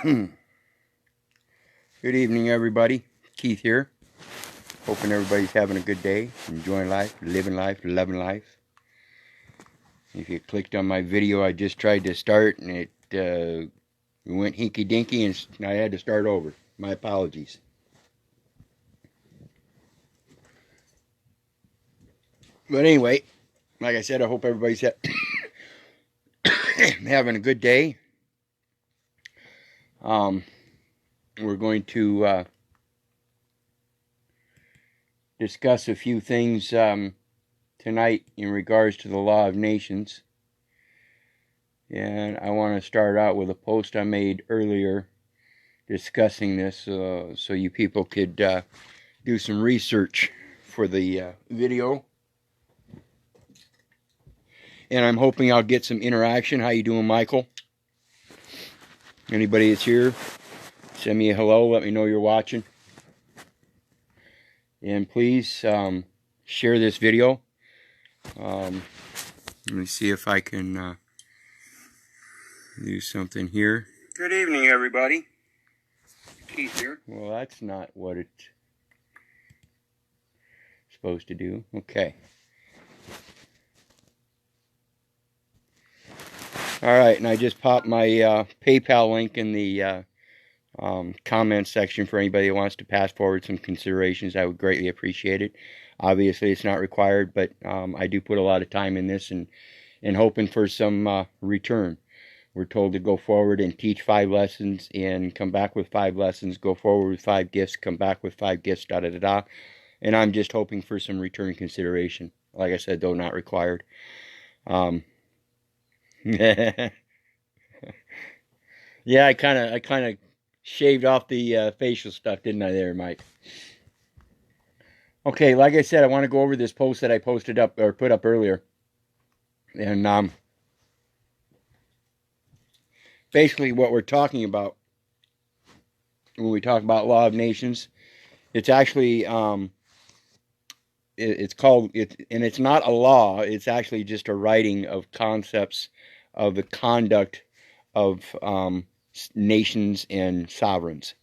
Good evening, everybody. Keith here. Hoping everybody's having a good day, enjoying life, living life, loving life. If you clicked on my video, I just tried to start and it went hinky dinky and I had to start over. My apologies. But anyway, like I said, I hope everybody's having a good day. We're going to discuss a few things tonight in regards to the Law of Nations. And I want to start out with a post I made earlier discussing this so you people could do some research for the video. And I'm hoping I'll get some interaction. How you doing, Michael? Anybody that's here, send me a hello. Let me know you're watching. And please share this video. Let me see if I can do something here. Good evening, everybody. Keith here. Well, that's not what it's supposed to do. Okay. Alright, and I just popped my PayPal link in the comment section for anybody who wants to pass forward some considerations. I would greatly appreciate it. Obviously, it's not required, but I do put a lot of time in this and hoping for some return. We're told to go forward and teach 5 lessons and come back with 5 lessons, go forward with 5 gifts, come back with 5 gifts, da-da-da-da. And I'm just hoping for some return consideration. Like I said, though, not required. Yeah, I kind of shaved off the facial stuff, didn't I there, Mike? Okay, like I said, I want to go over this post that I posted up or put up earlier. And basically what we're talking about when we talk about Law of Nations, it's actually it's called and it's not a law, it's actually just a writing of concepts of the conduct of nations and sovereigns.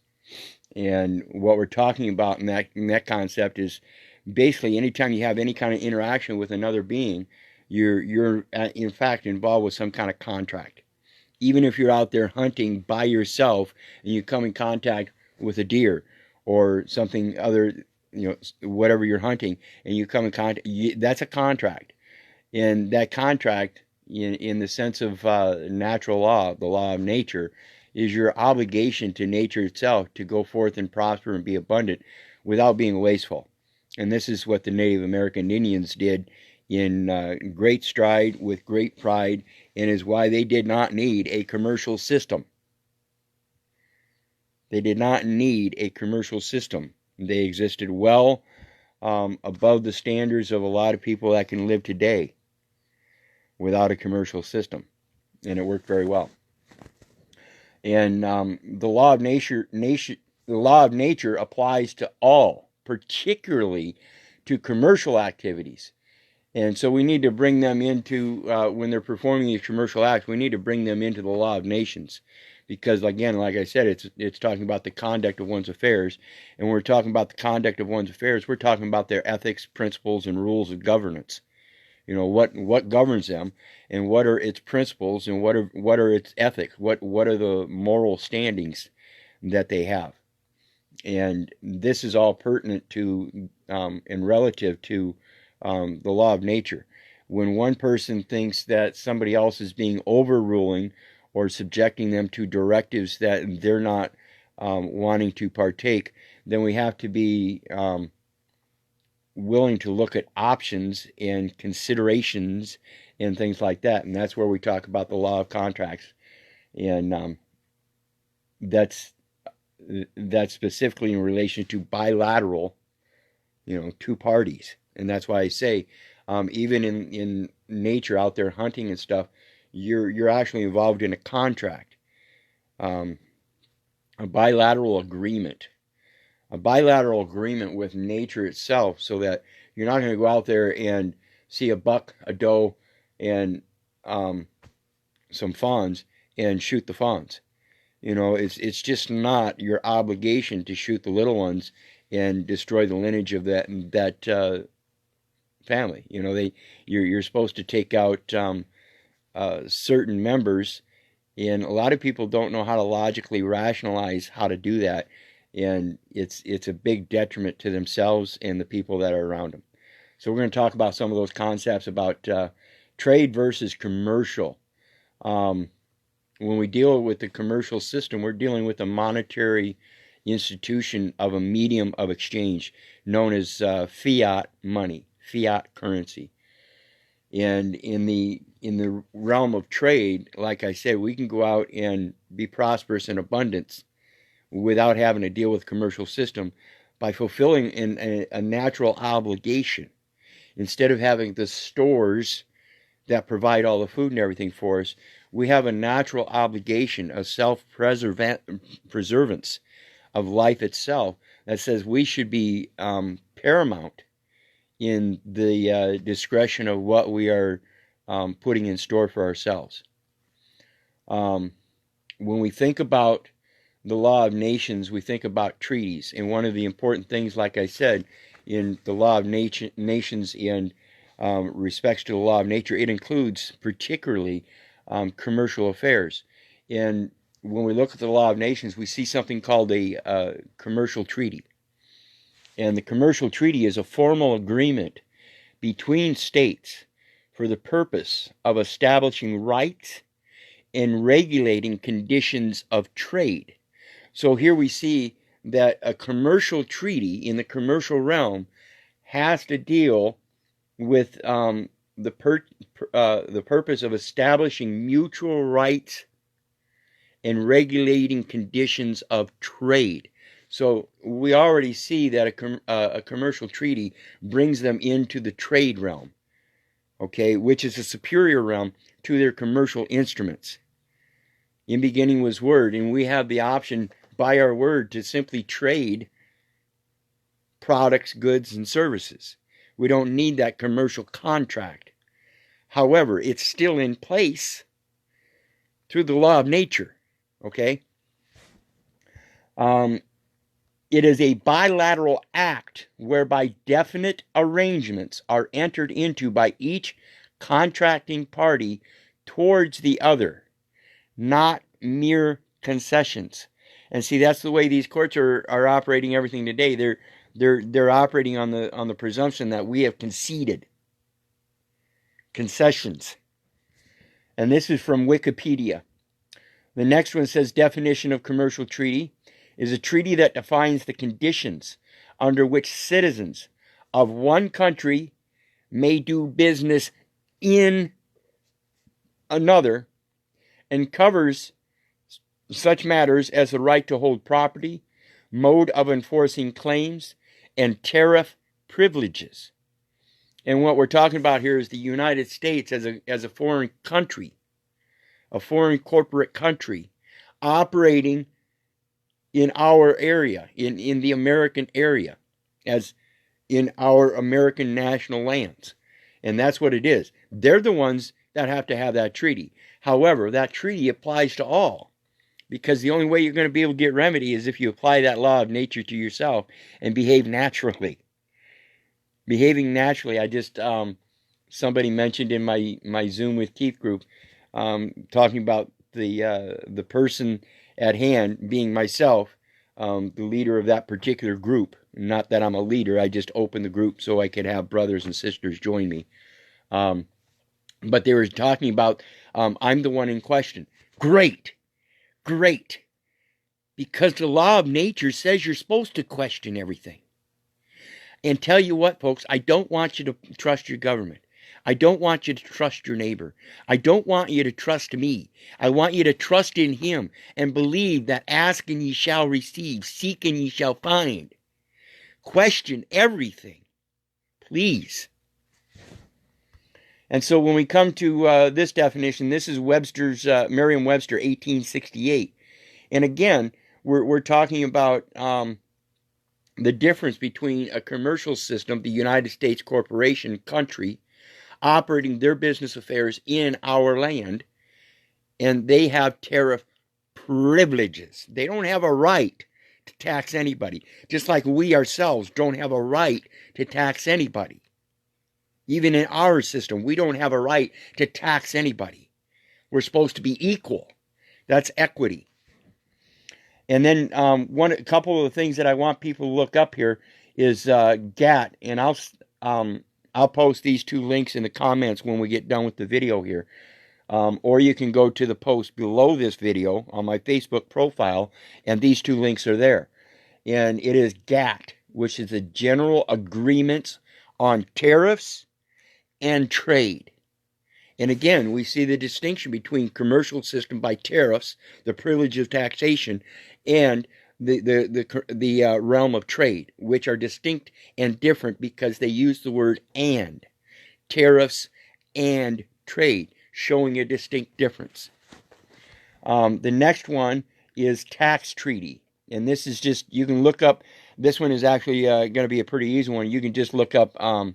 And what we're talking about in that concept is basically anytime you have any kind of interaction with another being, you're in fact involved with some kind of contract. Even if you're out there hunting by yourself and you come in contact with a deer or something other, whatever you're hunting, and you come in contact, that's a contract. And that contract, in the sense of natural law, the law of nature, is your obligation to nature itself to go forth and prosper and be abundant without being wasteful. And this is what the Native American Indians did in great stride, with great pride, and is why they did not need a commercial system. They did not need a commercial system. They existed well above the standards of a lot of people that can live today without a commercial system, and it worked very well. And the law of nature applies to all, particularly to commercial activities. And so we need to bring them into, when they're performing these commercial acts, we need to bring them into the law of nations. Because, again, like I said, it's talking about the conduct of one's affairs. And when we're talking about the conduct of one's affairs, we're talking about their ethics, principles, and rules of governance. What governs them, and what are its principles, and what are its ethics, what are the moral standings that they have. And this is all pertinent to and relative to the law of nature. When one person thinks that somebody else is being overruling or subjecting them to directives that they're not wanting to partake, then we have to be willing to look at options and considerations and things like that. And that's where we talk about the law of contracts. And that's specifically in relation to bilateral, two parties. And that's why I say, even in nature out there hunting and stuff, you're actually involved in a contract, a bilateral agreement. A bilateral agreement with nature itself, so that you're not going to go out there and see a buck, a doe, and some fawns and shoot the fawns. You know, it's just not your obligation to shoot the little ones and destroy the lineage of that family. You know, you're supposed to take out certain members, and a lot of people don't know how to logically rationalize how to do that, and it's a big detriment to themselves and the people that are around them. So we're going to talk about some of those concepts about trade versus commercial. Um, when we deal with the commercial system, we're dealing with a monetary institution of a medium of exchange known as fiat money, fiat currency. And in the realm of trade, like I said, we can go out and be prosperous in abundance without having to deal with commercial system by fulfilling a natural obligation. Instead of having the stores that provide all the food and everything for us, we have a natural obligation, a self-preservance of life itself that says we should be paramount in the discretion of what we are putting in store for ourselves. When we think about the law of nations, we think about treaties. And one of the important things, like I said, in the law of nations and respects to the law of nature, it includes particularly commercial affairs. And when we look at the law of nations, we see something called a commercial treaty. And the commercial treaty is a formal agreement between states for the purpose of establishing rights and regulating conditions of trade. So here we see that a commercial treaty in the commercial realm has to deal with the purpose of establishing mutual rights and regulating conditions of trade. So we already see that a commercial treaty brings them into the trade realm, okay, which is a superior realm to their commercial instruments. In beginning was Word, and we have the option by our word to simply trade products, goods, and services. We don't need that commercial contract. However, it's still in place through the law of nature, okay? It is a bilateral act whereby definite arrangements are entered into by each contracting party towards the other, not mere concessions. And see, that's the way these courts are operating everything today. They're operating on the presumption that we have conceded. Concessions. And this is from Wikipedia. The next one says definition of commercial treaty is a treaty that defines the conditions under which citizens of one country may do business in another and covers such matters as the right to hold property, mode of enforcing claims, and tariff privileges. And what we're talking about here is the United States as a foreign country, a foreign corporate country operating in our area, in the American area, as in our American national lands. And that's what it is. They're the ones that have to have that treaty. However, that treaty applies to all, because the only way you're going to be able to get remedy is if you apply that law of nature to yourself and behave naturally. Behaving naturally, I just, somebody mentioned in my Zoom with Keith group, talking about the person at hand being myself, the leader of that particular group. Not that I'm a leader, I just opened the group so I could have brothers and sisters join me. But they were talking about, I'm the one in question. Great. Because the law of nature says you're supposed to question everything. And tell you what, folks, I don't want you to trust your government. I don't want you to trust your neighbor. I don't want you to trust me. I want you to trust in him and believe that ask and ye shall receive, seek and ye shall find. Question everything, please. And so when we come to this definition, this is Webster's, Merriam-Webster, 1868. And again, we're talking about the difference between a commercial system, the United States corporation country, operating their business affairs in our land, and they have tariff privileges. They don't have a right to tax anybody, just like we ourselves don't have a right to tax anybody. Even in our system, we don't have a right to tax anybody. We're supposed to be equal. That's equity. And then a couple of the things that I want people to look up here is GATT, and I'll post these two links in the comments when we get done with the video here. Or you can go to the post below this video on my Facebook profile, and these two links are there. And it is GATT, which is the General Agreements on Tariffs and Trade. And again, we see the distinction between commercial system by tariffs, the privilege of taxation, and the realm of trade, which are distinct and different because they use the word and. Tariffs and trade, showing a distinct difference. The next one is tax treaty. And this is just, you can look up, this one is actually going to be a pretty easy one. You can just look up, go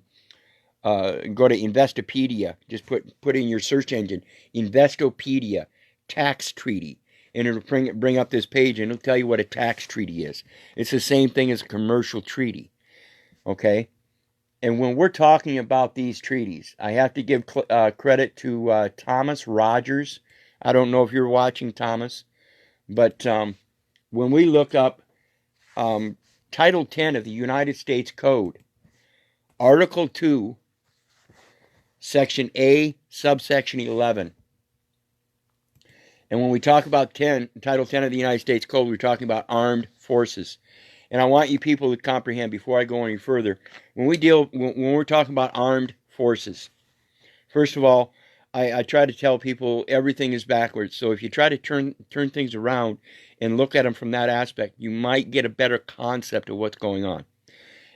to Investopedia, just put in your search engine, Investopedia, tax treaty. And it'll bring up this page and it'll tell you what a tax treaty is. It's the same thing as a commercial treaty. Okay? And when we're talking about these treaties, I have to give credit to Thomas Rogers. I don't know if you're watching, Thomas, but when we look up Title 10 of the United States Code, Article 2, Section A, subsection 11. And when we talk about Title 10 of the United States Code, we're talking about armed forces. And I want you people to comprehend before I go any further. When we're talking about armed forces, first of all, I try to tell people everything is backwards. So if you try to turn things around and look at them from that aspect, you might get a better concept of what's going on.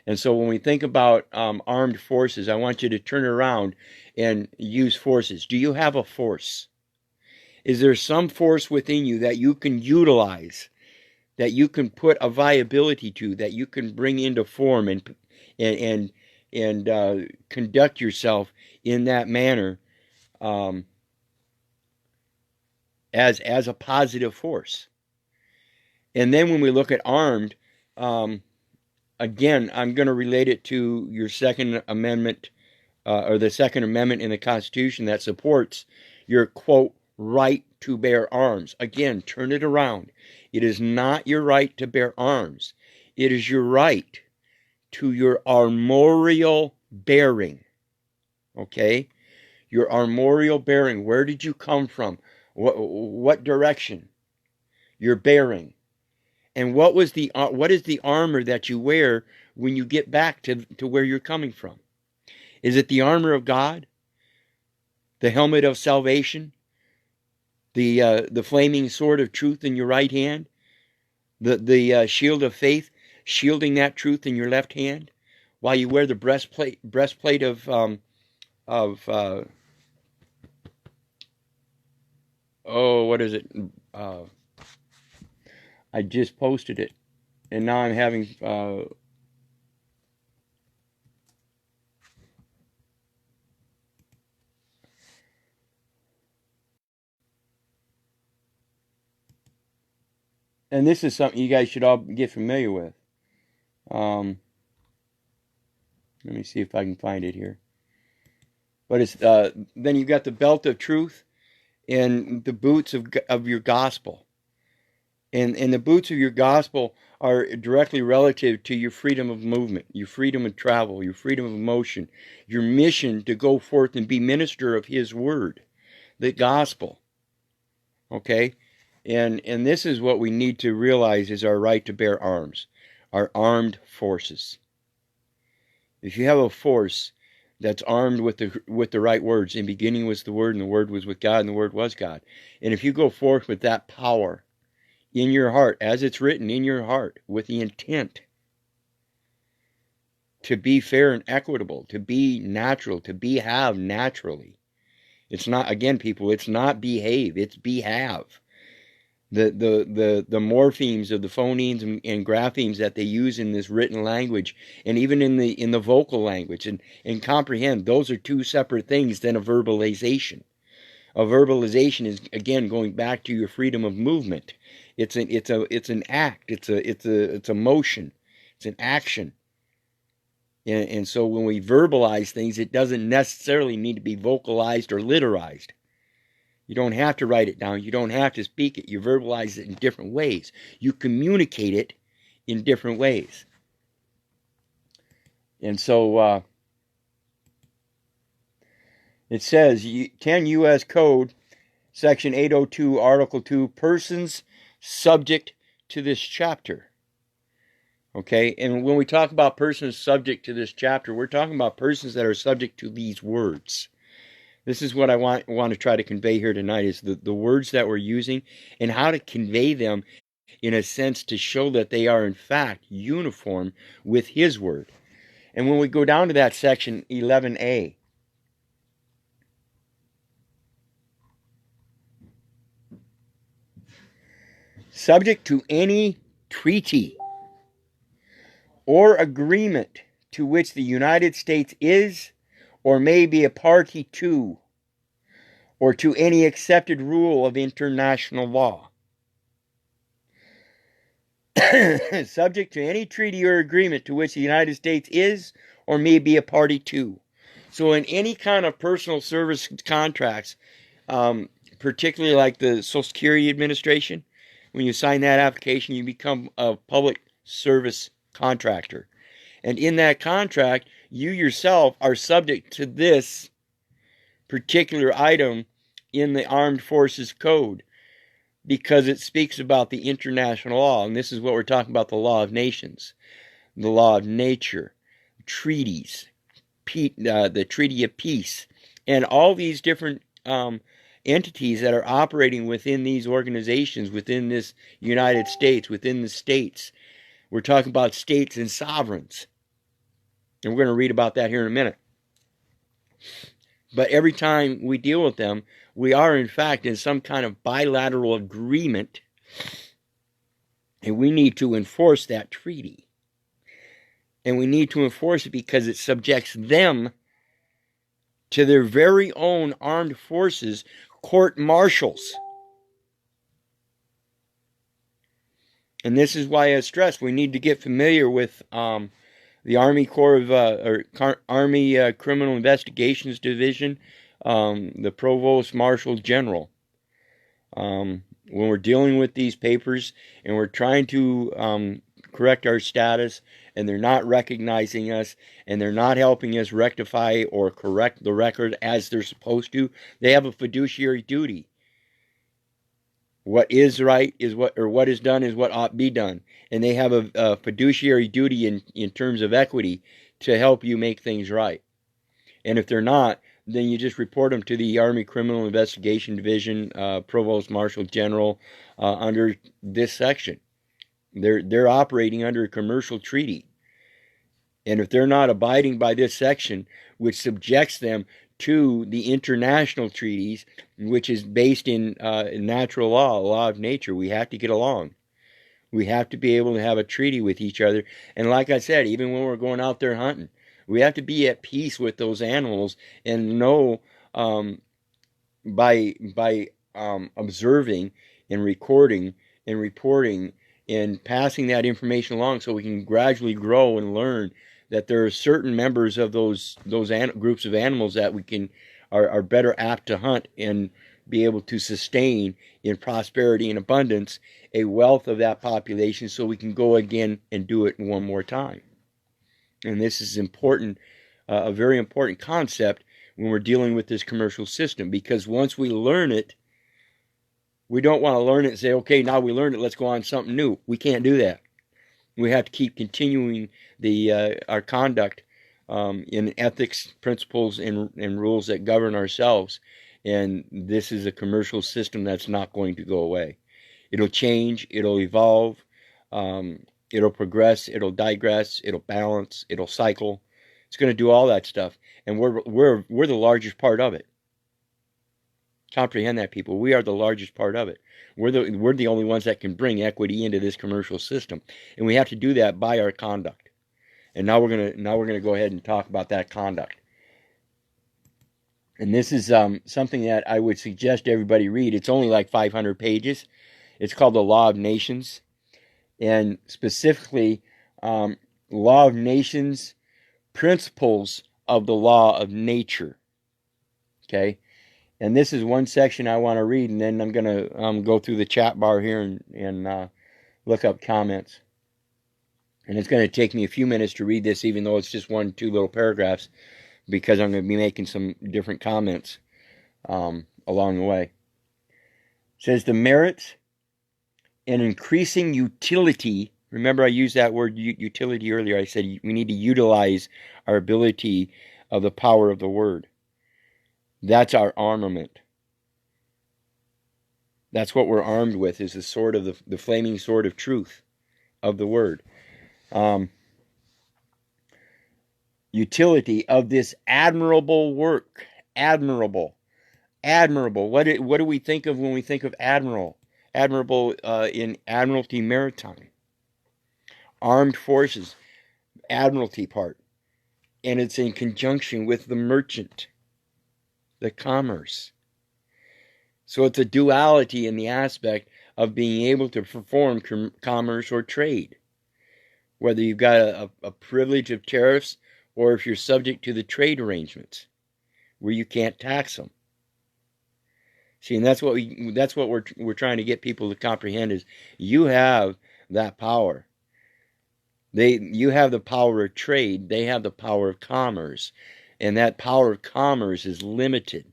And so when we think about armed forces, I want you to turn around and use forces. Do you have a force? Is there some force within you that you can utilize, that you can put a viability to, that you can bring into form and conduct yourself in that manner as a positive force? And then when we look at armed, again, I'm going to relate it to your Second Amendment, or the Second Amendment in the Constitution that supports your, quote, right to bear arms. Again, turn it around. It is not your right to bear arms. It is your right to your armorial bearing. Okay? Your armorial bearing. Where did you come from? What direction? Your bearing. And what is the armor that you wear when you get back to where you're coming from? Is it the armor of God? The helmet of salvation? The flaming sword of truth in your right hand? The shield of faith, shielding that truth in your left hand? While you wear the breastplate of what is it? I just posted it, and now I'm having and this is something you guys should all get familiar with. Let me see if I can find it here. But it's then you've got the belt of truth and the boots of your gospel. And the boots of your gospel are directly relative to your freedom of movement, your freedom of travel, your freedom of motion, your mission to go forth and be minister of His word, the gospel. Okay? And this is what we need to realize is our right to bear arms, our armed forces. If you have a force that's armed with the right words, in beginning was the Word, and the Word was with God, and the Word was God. And if you go forth with that power in your heart, as it's written in your heart, with the intent to be fair and equitable, to be natural, to have naturally. It's not, again, people, it's not behave, it's have. The morphemes of the phonemes and graphemes that they use in this written language, and even in the vocal language, and comprehend, those are two separate things than a verbalization. A verbalization is, again, going back to your freedom of movement. It's an act. It's a motion. It's an action. And so when we verbalize things, it doesn't necessarily need to be vocalized or literized. You don't have to write it down. You don't have to speak it. You verbalize it in different ways. You communicate it in different ways. And so it says, 10 U.S. Code, Section 802, Article 2, persons subject to this chapter. Okay, and when we talk about persons subject to this chapter, we're talking about persons that are subject to these words. This is what I want to try to convey here tonight, is the words that we're using and how to convey them in a sense to show that they are in fact uniform with His word. And when we go down to that section 11a, subject to any treaty or agreement to which the United States is or may be a party to, or to any accepted rule of international law. Subject to any treaty or agreement to which the United States is or may be a party to. So in any kind of personal service contracts, particularly like the Social Security Administration, when you sign that application, you become a public service contractor. And in that contract, you yourself are subject to this particular item in the Armed Forces Code, because it speaks about the international law. And this is what we're talking about, the law of nations, the law of nature, treaties, the Treaty of Peace, and all these different entities that are operating within these organizations, within this United States, within the states. We're talking about states and sovereigns. And we're going to read about that here in a minute. But every time we deal with them, we are in fact in some kind of bilateral agreement, and we need to enforce that treaty. And we need to enforce it because it subjects them to their very own armed forces court-martials. And this is why I stress we need to get familiar with the Army Army Criminal Investigations Division, the Provost Marshal General. When we're dealing with these papers and we're trying to correct our status, and they're not recognizing us, and they're not helping us rectify or correct the record as they're supposed to, they have a fiduciary duty. What is right is what is done is what ought to be done. And they have a fiduciary duty in terms of equity to help you make things right. And if they're not, then you just report them to the Army Criminal Investigation Division, Provost Marshal General, under this section. They're operating under a commercial treaty. And if they're not abiding by this section, which subjects them to the international treaties, which is based in natural law of nature, we have to get along. We have to be able to have a treaty with each other. And like I said, even when we're going out there hunting, we have to be at peace with those animals and know by observing and recording and reporting and passing that information along, so we can gradually grow and learn that there are certain members of those groups of animals that we are better apt to hunt and be able to sustain in prosperity and abundance a wealth of that population, so we can go again and do it one more time. And this is important, a very important concept when we're dealing with this commercial system, because once we learn it, we don't want to learn it and say, okay, now we learned it, let's go on to something new. We can't do that. We have to keep continuing our conduct in ethics, principles, and rules that govern ourselves. And this is a commercial system that's not going to go away. It'll change, it'll evolve, it'll progress, it'll digress, it'll balance, it'll cycle. It's going to do all that stuff. And we're the largest part of it. Comprehend that, people. We are the largest part of it. We're the only ones that can bring equity into this commercial system, and we have to do that by our conduct. And now we're gonna go ahead and talk about that conduct. And this is something that I would suggest everybody read. It's only like 500 pages. It's called The Law of Nations. And specifically, Law of Nations, Principles of the Law of Nature. Okay? And this is one section I want to read, and then I'm going to go through the chat bar here and look up comments. And it's going to take me a few minutes to read this, even though it's just 1-2 little paragraphs, because I'm going to be making some different comments along the way. It says the merits and increasing utility. Remember, I used that word utility earlier. I said we need to utilize our ability of the power of the word. That's our armament. That's what we're armed with, is the sword of the flaming sword of truth of the word. Utility of this admirable work. Admirable. What do we think of when we think of admiral? Admirable in Admiralty Maritime. Armed forces. Admiralty part. And it's in conjunction with the merchant. The commerce. So it's a duality in the aspect of being able to perform commerce or trade. Whether you've got a privilege of tariffs or if you're subject to the trade arrangements where you can't tax them. See, and that's what we're trying to get people to comprehend, is you have that power. You have the power of trade, they have the power of commerce, and that power of commerce is limited.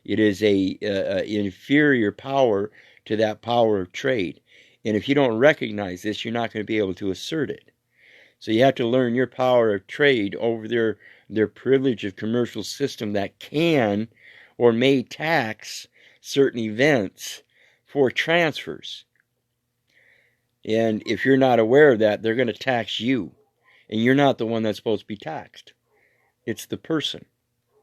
It is a inferior power to that power of trade. And if you don't recognize this, you're not going to be able to assert it. So you have to learn your power of trade over their privilege of commercial system that can or may tax certain events for transfers. And if you're not aware of that, they're going to tax you. And you're not the one that's supposed to be taxed. It's the person,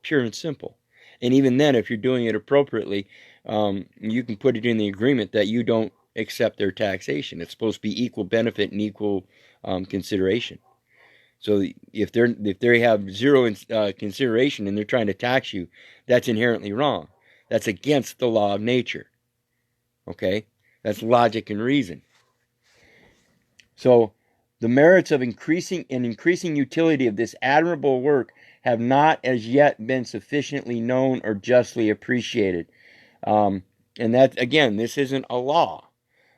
pure and simple. And even then, if you're doing it appropriately, you can put it in the agreement that you don't accept their taxation. It's supposed to be equal benefit and equal consideration. So if they have zero consideration and they're trying to tax you, that's inherently wrong. That's against the law of nature. Okay? That's logic and reason. So the merits of increasing utility of this admirable work have not as yet been sufficiently known or justly appreciated. And that, again, this isn't a law.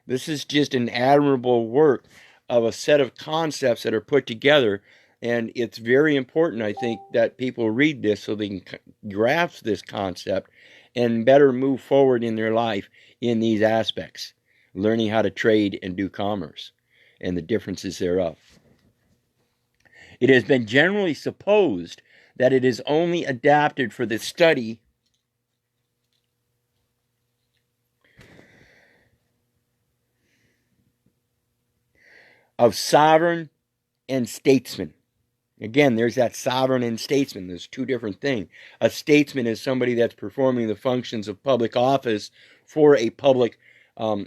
This is just an admirable work of a set of concepts that are put together. And it's very important, I think, that people read this so they can grasp this concept and better move forward in their life in these aspects, learning how to trade and do commerce and the differences thereof. It has been generally supposed that it is only adapted for the study of sovereign and statesman. Again, there's that sovereign and statesman. There's two different things. A statesman is somebody that's performing the functions of public office for a public, a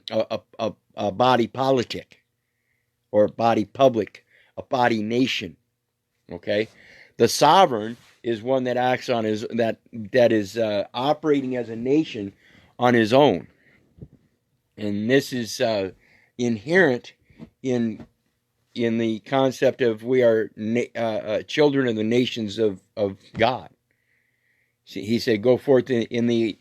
body politic, or a body public, a body nation. Okay, the sovereign is one that acts on that is operating as a nation on his own, and this is inherent in the concept of we are children of the nations of God. See, he said, "Go forth in the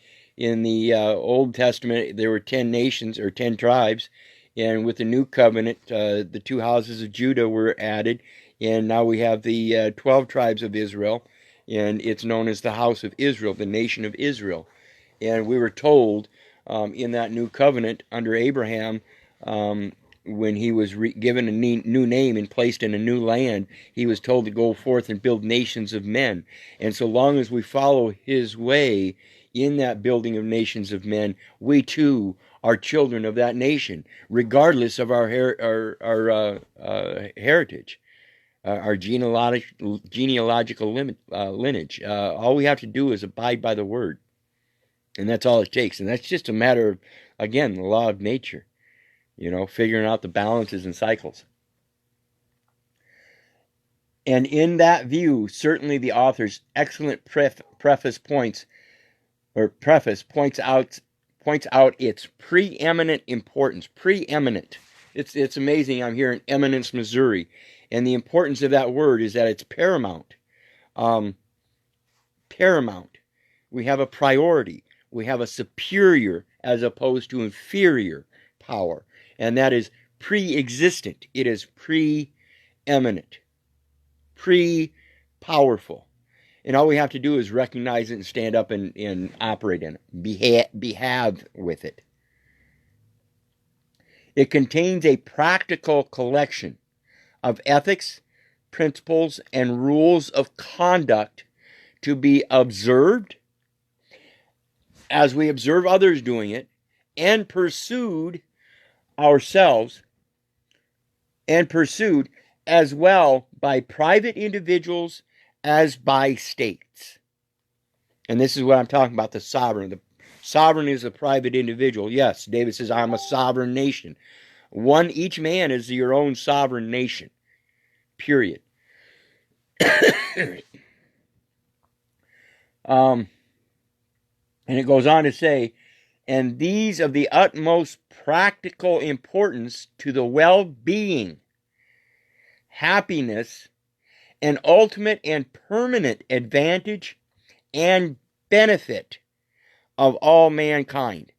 Old Testament. There were 10 nations or 10 tribes, and with the New Covenant, the 2 houses of Judah were added." And now we have the 12 tribes of Israel, and it's known as the house of Israel, the nation of Israel. And we were told in that new covenant under Abraham, when he was given a new name and placed in a new land, he was told to go forth and build nations of men. And so long as we follow his way in that building of nations of men, we too are children of that nation, regardless of our heritage. Our genealogical lineage. All we have to do is abide by the word. And that's all it takes. And that's just a matter of, again, the law of nature. Figuring out the balances and cycles. And in that view, certainly the author's excellent preface points or preface points out its preeminent importance. Preeminent. It's amazing. I'm here in Eminence, Missouri, and the importance of that word is that it's paramount. Paramount. We have a priority. We have a superior as opposed to inferior power, and that is pre-existent. It is preeminent, pre-powerful. And all we have to do is recognize it and stand up and operate in it, behave with it. It contains a practical collection of ethics, principles, and rules of conduct to be observed as we observe others doing it, and pursued ourselves, and pursued as well by private individuals as by states. And this is what I'm talking about, the sovereign. The sovereign is a private individual. Yes, David says, I'm a sovereign nation. Each man is your own sovereign nation. Period. And it goes on to say, and these of the utmost practical importance to the well-being, happiness, and ultimate and permanent advantage and benefit of all mankind.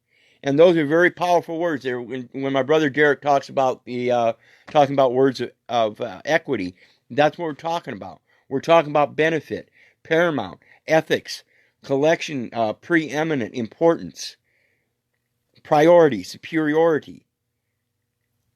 And those are very powerful words there. When my brother Derek talks about talking about words of equity, that's what we're talking about. We're talking about benefit, paramount, ethics, collection, preeminent importance, priority, superiority.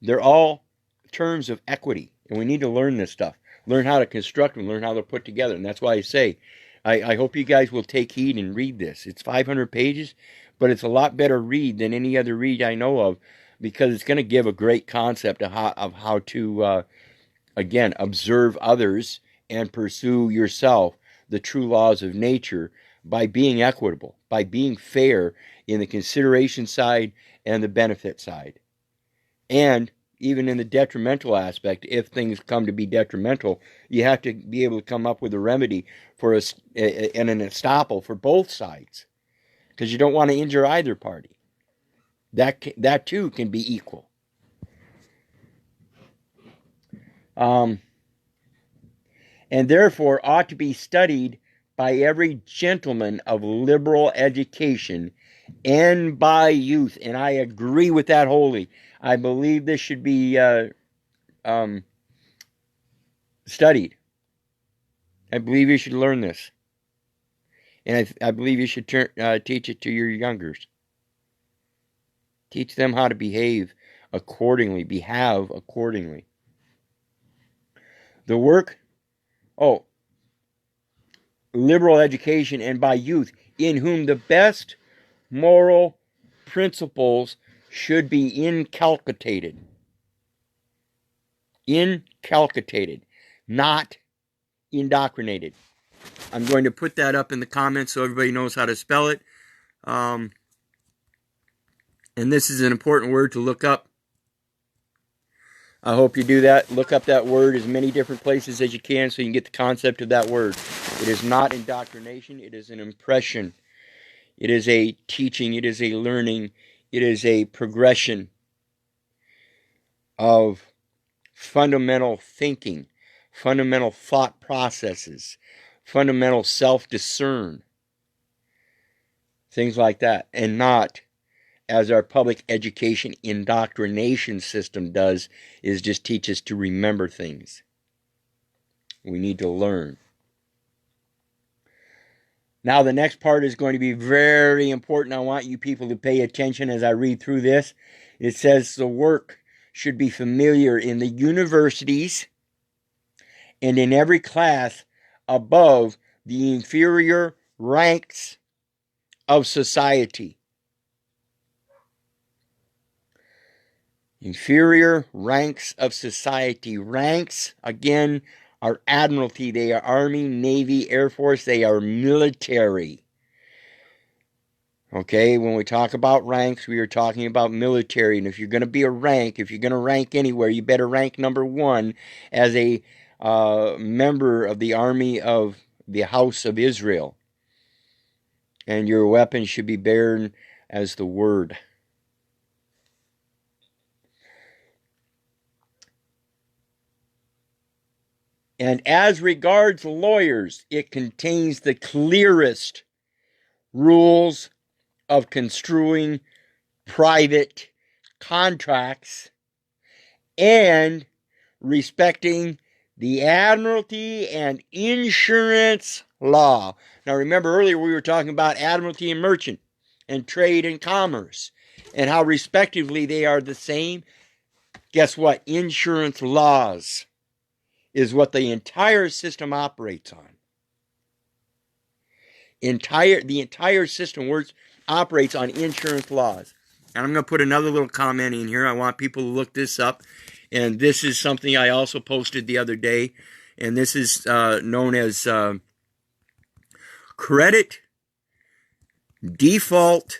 They're all terms of equity, and we need to learn this stuff. Learn how to construct them, learn how they're put together. And that's why I say, I hope you guys will take heed and read this. It's 500 pages, but it's a lot better read than any other read I know of, because it's going to give a great concept of how to, again, observe others and pursue yourself the true laws of nature by being equitable, by being fair in the consideration side and the benefit side. And even in the detrimental aspect, if things come to be detrimental, you have to be able to come up with a remedy for and an estoppel for both sides, because you don't want to injure either party. That too can be equal. And therefore ought to be studied by every gentleman of liberal education and by youth. And I agree with that wholly. I believe this should be studied. I believe you should learn this. And I believe you should teach it to your youngers. Teach them how to behave accordingly, behave accordingly. The work, liberal education and by youth, in whom the best moral principles should be inculcated. Inculcated, not indoctrinated. I'm going to put that up in the comments so everybody knows how to spell it. And this is an important word to look up. I hope you do that. Look up that word as many different places as you can so you can get the concept of that word. It is not indoctrination. It is an impression. It is a teaching. It is a learning. It is a progression of fundamental thinking, fundamental thought processes, fundamental self-discern, things like that, and not as our public education indoctrination system does, is just teach us to remember things. We need to learn. Now the next part is going to be very important. I want you people to pay attention as I read through this. It says the work should be familiar in the universities and in every class above the inferior ranks of society. Inferior ranks of society. Ranks, again, are admiralty. They are Army, Navy, Air Force. They are military. Okay, when we talk about ranks, we are talking about military. And if you're going to be a rank, if you're going to rank anywhere, you better rank number one as a member of the army of the House of Israel. And your weapon should be borne as the word. And as regards lawyers, it contains the clearest rules of construing private contracts and respecting the admiralty and insurance law. Now remember earlier we were talking about admiralty and merchant and trade and commerce and how respectively they are the same. Guess what? Insurance laws is what the entire system operates on. The entire system operates on insurance laws. And I'm going to put another little comment in here. I want people to look this up. And this is something I also posted the other day. And this is known as credit default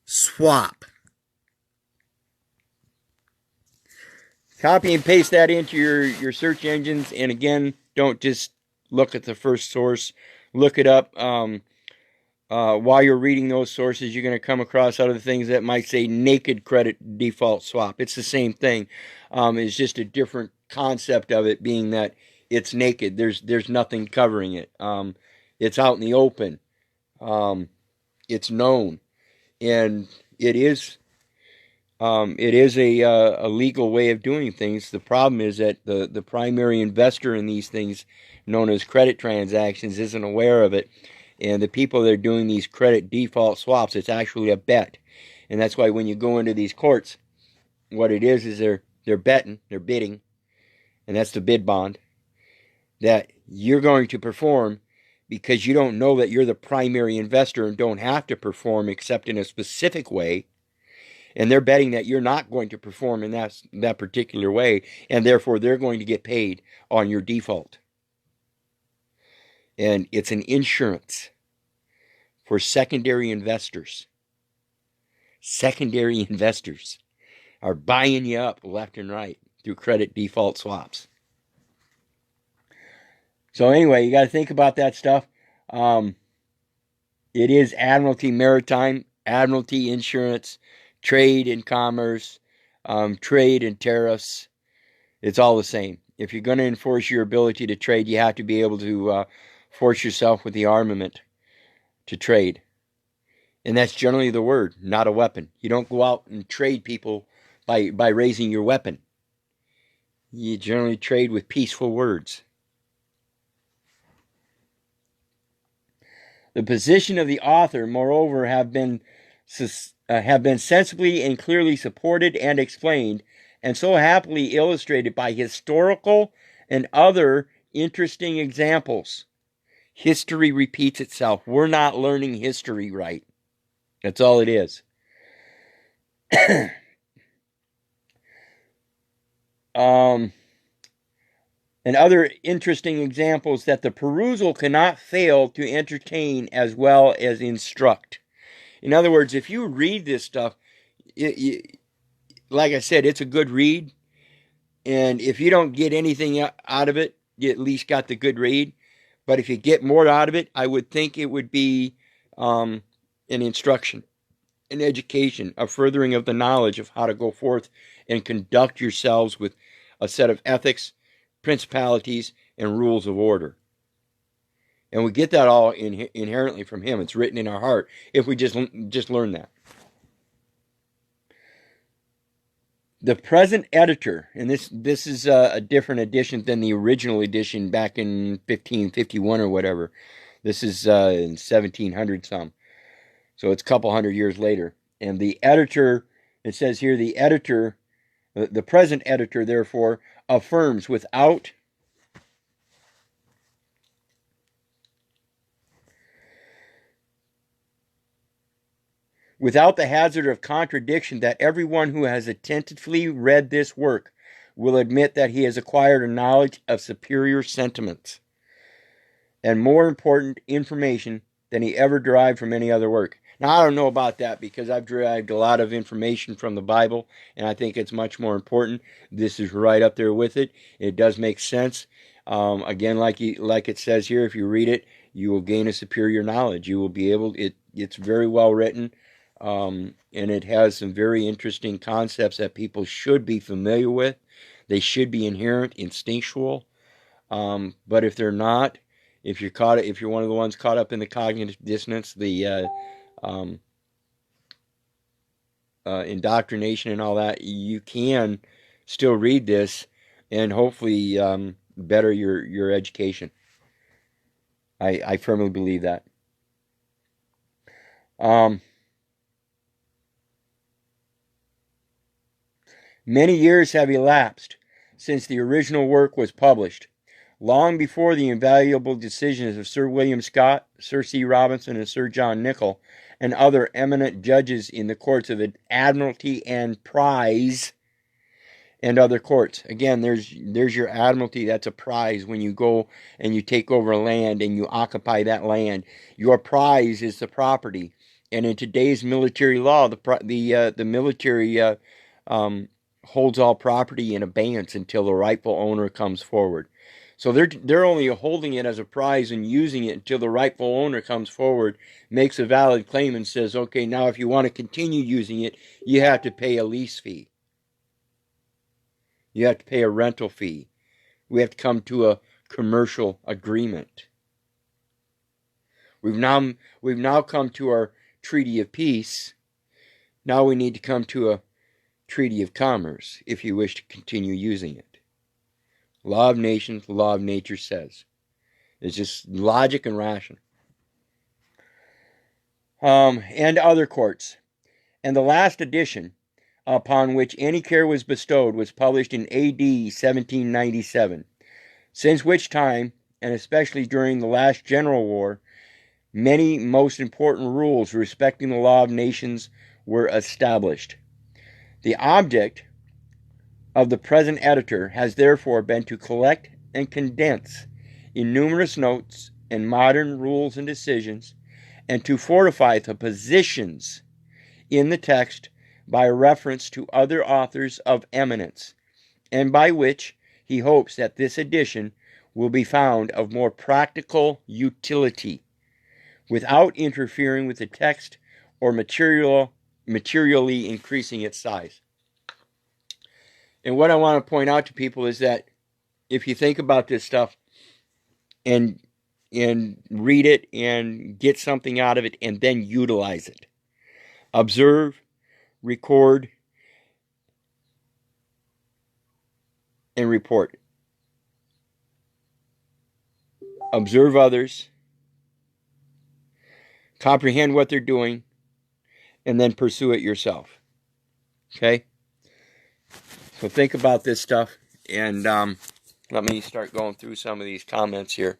swap. Copy and paste that into your search engines. And again, don't just look at the first source. Look it up. While you're reading those sources, you're going to come across other things that might say naked credit default swap. It's the same thing. It's just a different concept of it being that it's naked. There's nothing covering it. It's out in the open. It's known. And it is a legal way of doing things. The problem is that the primary investor in these things, known as credit transactions, isn't aware of it. And the people that are doing these credit default swaps, it's actually a bet. And that's why when you go into these courts, what it is they're betting, they're bidding, and that's the bid bond, that you're going to perform because you don't know that you're the primary investor and don't have to perform except in a specific way. And they're betting that you're not going to perform in that particular way, and therefore they're going to get paid on your default. And it's an insurance for secondary investors. Secondary investors are buying you up left and right through credit default swaps. So anyway, you got to think about that stuff. It is Admiralty Maritime, Admiralty Insurance, trade and commerce, trade and tariffs. It's all the same. If you're going to enforce your ability to trade, you have to be able to force yourself with the armament to trade. And that's generally the word, not a weapon. You don't go out and trade people by raising your weapon. You generally trade with peaceful words. The position of the author, moreover, have been sensibly and clearly supported and explained, and so happily illustrated by historical and other interesting examples. History repeats itself. We're not learning history right. That's all it is. And other interesting examples that the perusal cannot fail to entertain as well as instruct. In other words, if you read this stuff, like I said, it's a good read. And if you don't get anything out of it, you at least got the good read. But if you get more out of it, I would think it would be an instruction, an education, a furthering of the knowledge of how to go forth and conduct yourselves with a set of ethics, principalities, and rules of order. And we get that all inherently from him. It's written in our heart if we just learn that. The present editor, and this is a different edition than the original edition back in 1551 or whatever. This is in 1700 some. So it's a couple hundred years later. And the editor, it says here, the editor, the present editor, therefore, affirms without the hazard of contradiction that everyone who has attentively read this work will admit that he has acquired a knowledge of superior sentiments and more important information than he ever derived from any other work. Now, I don't know about that because I've derived a lot of information from the Bible, and I think it's much more important. This is right up there with it. It does make sense. Again, like it says here, if you read it, you will gain a superior knowledge. You will be able, it's very well written, and it has some very interesting concepts that people should be familiar with. They should be inherent, instinctual. But if they're not, if you're one of the ones caught up in the cognitive dissonance, the indoctrination and all that, you can still read this and hopefully better your education. I firmly believe that. Many years have elapsed since the original work was published, long before the invaluable decisions of Sir William Scott, Sir C. Robinson, and Sir John Nicol, and other eminent judges in the courts of Admiralty and Prize and other courts. Again, there's your Admiralty. That's a prize when you go and you take over land and you occupy that land. Your prize is the property. And in today's military law, the military holds all property in abeyance until the rightful owner comes forward. So they're only holding it as a prize and using it until the rightful owner comes forward, makes a valid claim, and says, okay, now if you want to continue using it, you have to pay a lease fee. You have to pay a rental fee. We have to come to a commercial agreement. We've now come to our treaty of peace. Now we need to come to a treaty of commerce if you wish to continue using it. Law of nations, law of nature says. It's just logic and ration. And other courts. And the last edition upon which any care was bestowed was published in A.D. 1797, since which time, and especially during the last general war, many most important rules respecting the law of nations were established. The object of the present editor has therefore been to collect and condense in numerous notes and modern rules and decisions, and to fortify the positions in the text by reference to other authors of eminence, and by which he hopes that this edition will be found of more practical utility, without interfering with the text or materially increasing its size. And what I want to point out to people is that if you think about this stuff and read it and get something out of it and then utilize it, observe, record, and report. Observe others, comprehend what they're doing, and then pursue it yourself. Okay? So think about this stuff, and let me start going through some of these comments here.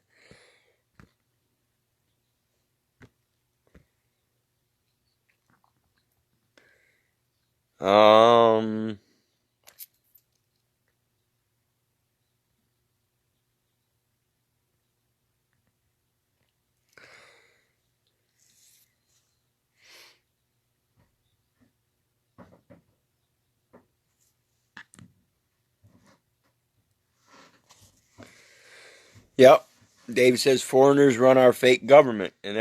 Yep. Dave says foreigners run our fake government, and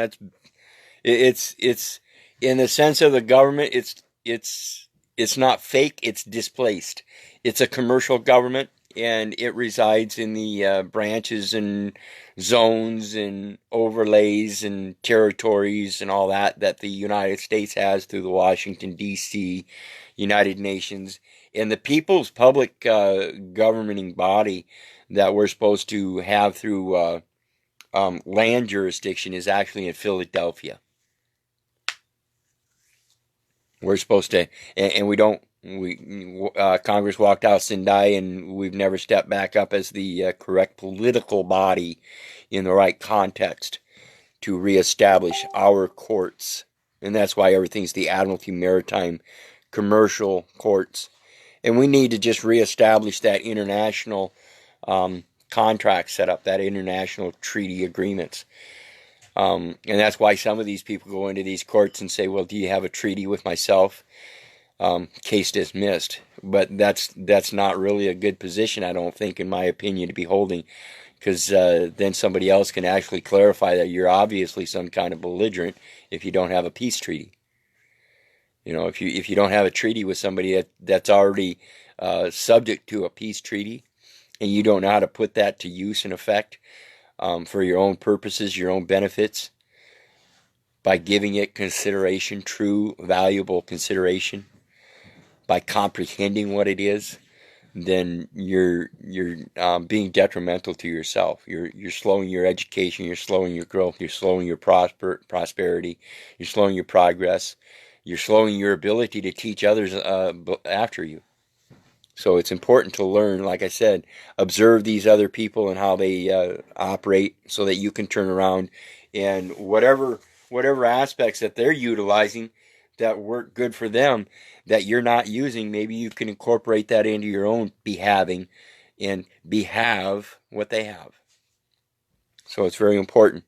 it's in the sense of the government, it's not fake, it's displaced. It's a commercial government, and it resides in the branches and zones and overlays and territories and all that the United States has through the Washington, D.C., United Nations, and the People's Public Governing Body that we're supposed to have through land jurisdiction is actually in Philadelphia. We're supposed to, and we don't. Congress walked out Sendai, and we've never stepped back up as the correct political body in the right context to reestablish our courts, and that's why everything's the Admiralty Maritime Commercial Courts, and we need to just reestablish that international contract set up, that international treaty agreements. And that's why some of these people go into these courts and say, well, do you have a treaty with myself? Case dismissed. But that's not really a good position, I don't think, in my opinion, to be holding, because then somebody else can actually clarify that you're obviously some kind of belligerent if you don't have a peace treaty. If you don't have a treaty with somebody that's already subject to a peace treaty, and you don't know how to put that to use and effect for your own purposes, your own benefits, by giving it consideration, true, valuable consideration, by comprehending what it is, then you're being detrimental to yourself. You're slowing your education. You're slowing your growth. You're slowing your prosperity. You're slowing your progress. You're slowing your ability to teach others after you. So it's important to learn, like I said, observe these other people and how they operate, so that you can turn around and whatever aspects that they're utilizing that work good for them that you're not using, maybe you can incorporate that into your own behaving and behave what they have. So it's very important.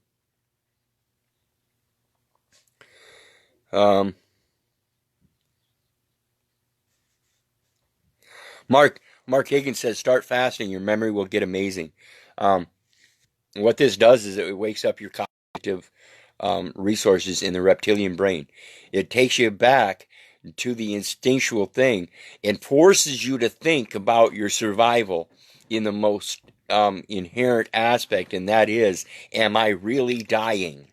Mark Higgins says, start fasting. Your memory will get amazing. What this does is it wakes up your cognitive resources in the reptilian brain. It takes you back to the instinctual thing and forces you to think about your survival in the most inherent aspect, and that is, am I really dying?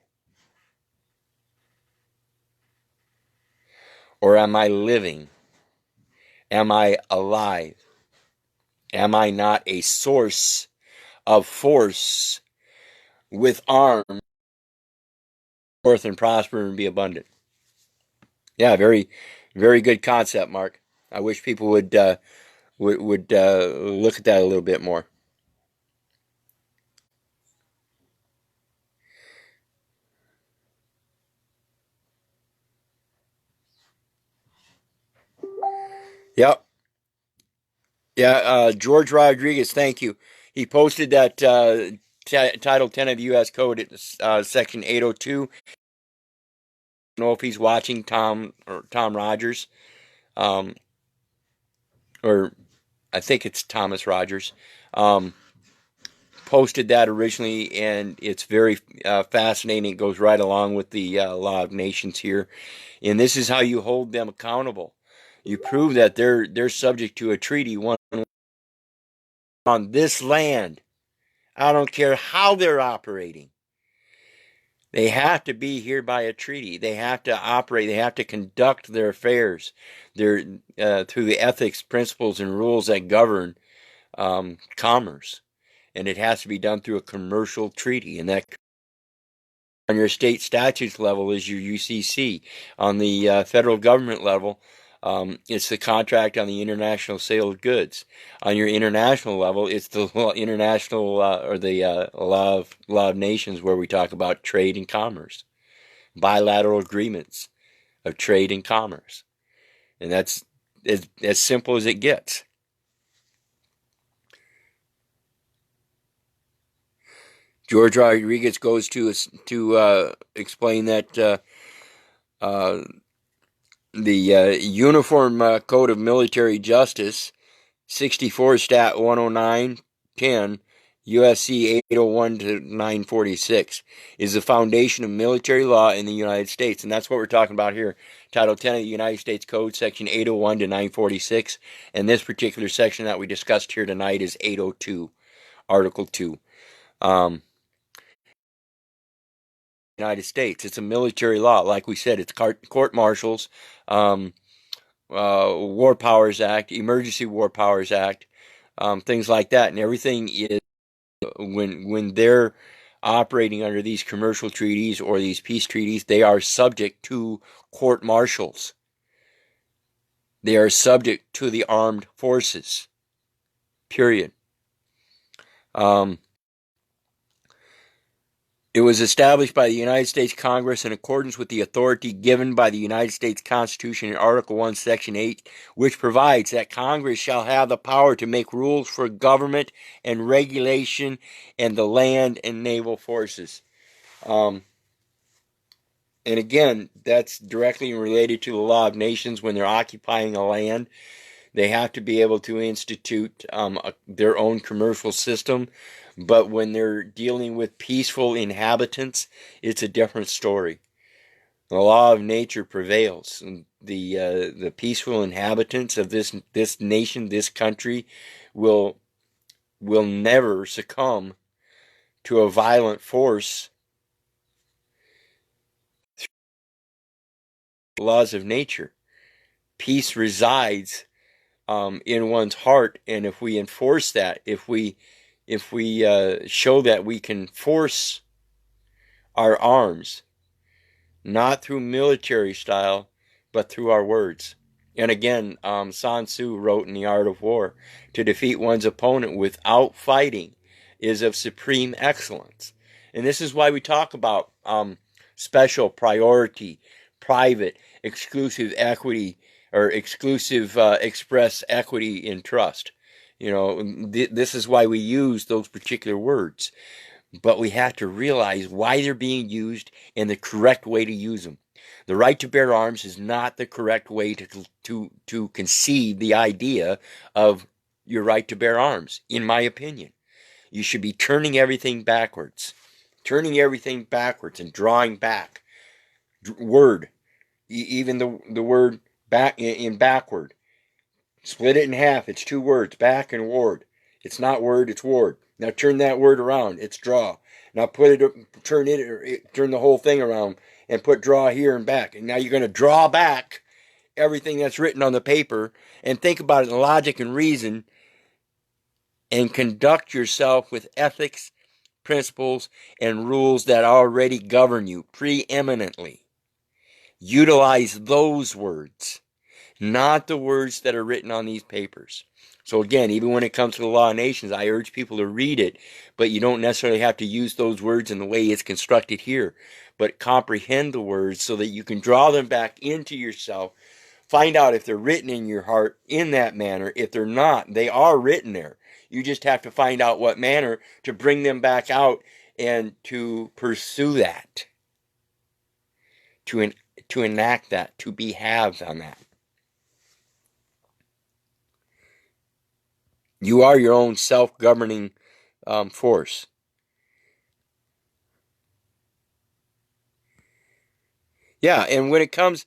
Or am I living? Am I alive? Am I not a source of force with arms, forth and prosper and be abundant? Yeah, very, very good concept, Mark. I wish people would look at that a little bit more. Yep. Yeah, George Rodriguez, thank you. He posted that Title 10 of U.S. Code, Section 802. I don't know if he's watching, Tom Rogers, um, or I think it's Thomas Rogers. Posted that originally, and it's very fascinating. It goes right along with the Law of Nations here, and this is how you hold them accountable. You prove that they're subject to a treaty on this land. I don't care how they're operating. They have to be here by a treaty. They have to operate. They have to conduct their affairs, through the ethics, principles, and rules that govern commerce. And it has to be done through a commercial treaty. And that, on your state statutes level, is your UCC. On the federal government level, it's the contract on the international sale of goods. On your international level, it's the international or the law of nations, where we talk about trade and commerce, bilateral agreements of trade and commerce, and that's as simple as it gets. George Rodriguez goes to explain that the Uniform Code of Military Justice, 64 Stat 10910, USC 801 to 946, is the foundation of military law in the United States. And that's what we're talking about here. Title 10 of the United States Code, Section 801 to 946. And this particular section that we discussed here tonight is 802, Article 2. United States. It's a military law. Like we said, it's court martials, War Powers Act, Emergency War Powers Act, things like that. And everything is, when they're operating under these commercial treaties or these peace treaties, they are subject to court martials. They are subject to the armed forces. Period. It was established by the United States Congress in accordance with the authority given by the United States Constitution in Article 1, Section 8, which provides that Congress shall have the power to make rules for government and regulation and the land and naval forces. And again, that's directly related to the Law of Nations. When they're occupying a land, They have to be able to institute their own commercial system. But when they're dealing with peaceful inhabitants, it's a different story. The law of nature prevails. And the peaceful inhabitants of this nation, this country, will never succumb to a violent force. Laws of nature. Peace resides in one's heart, and if we enforce that, if we show that we can force our arms, not through military style, but through our words. And again, Sun Tzu wrote in The Art of War, to defeat one's opponent without fighting is of supreme excellence. And this is why we talk about special, priority, private, exclusive equity, or exclusive express equity in trust. You know, this is why we use those particular words. But we have to realize why they're being used and the correct way to use them. The right to bear arms is not the correct way to conceive the idea of your right to bear arms, in my opinion. You should be turning everything backwards. Turning everything backwards and drawing back. Word. Even the word back in backward. Split it in half. It's two words, back and ward. It's not word, it's ward. Now turn that word around. It's draw. Now turn the whole thing around and put draw here and back. And now you're going to draw back everything that's written on the paper and think about it in logic and reason and conduct yourself with ethics, principles, and rules that already govern you preeminently. Utilize those words, not the words that are written on these papers. So again, even when it comes to the law of nations, I urge people to read it, but you don't necessarily have to use those words in the way it's constructed here, but comprehend the words so that you can draw them back into yourself, find out if they're written in your heart in that manner. If they're not, they are written there. You just have to find out what manner to bring them back out and to pursue that, to enact that, to behave on that. You are your own self-governing force. Yeah, and when it comes,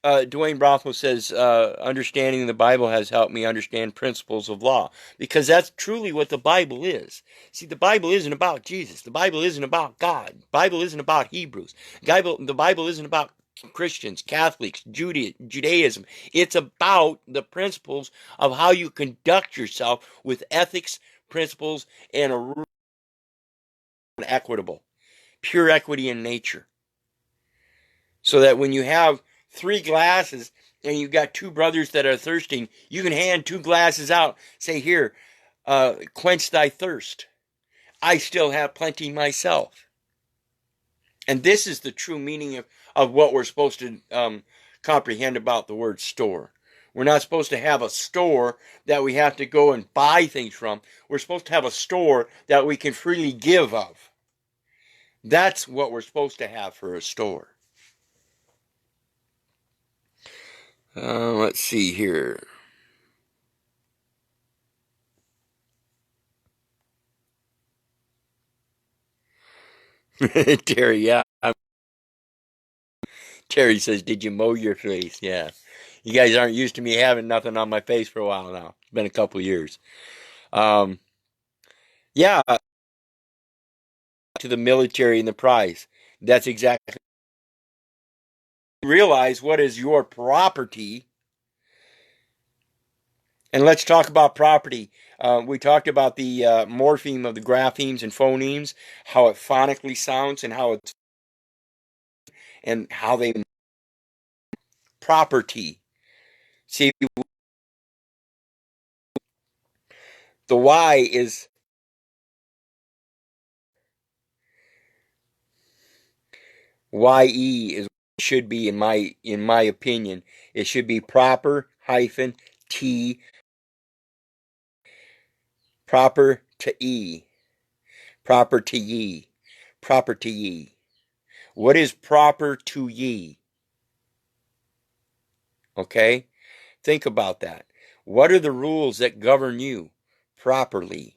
Dwayne Brothwell says, understanding the Bible has helped me understand principles of law. Because that's truly what the Bible is. See, the Bible isn't about Jesus. The Bible isn't about God. The Bible isn't about Hebrews. The Bible isn't about Christians, Catholics, Judaism. It's about the principles of how you conduct yourself with ethics, principles, and a equitable, pure equity in nature. So that when you have 3 glasses and you've got 2 brothers that are thirsting, you can hand 2 glasses out. Say, here, quench thy thirst. I still have plenty myself. And this is the true meaning of what we're supposed to comprehend about the word store. We're not supposed to have a store that we have to go and buy things from. We're supposed to have a store that we can freely give of. That's what we're supposed to have for a store. Let's see here. Terry, yeah. Terry says, did you mow your face? Yeah. You guys aren't used to me having nothing on my face for a while now. It's been a couple years. Yeah, to the military and the prize. That's exactly. Realize what is your property. And let's talk about property. We talked about the morpheme of the graphemes and phonemes, how it phonically sounds and how they property. See, the Y is YE is should be in my opinion. It should be proper hyphen T proper to E. Proper to ye. Proper to ye. What is proper to ye? Okay? Think about that. What are the rules that govern you properly?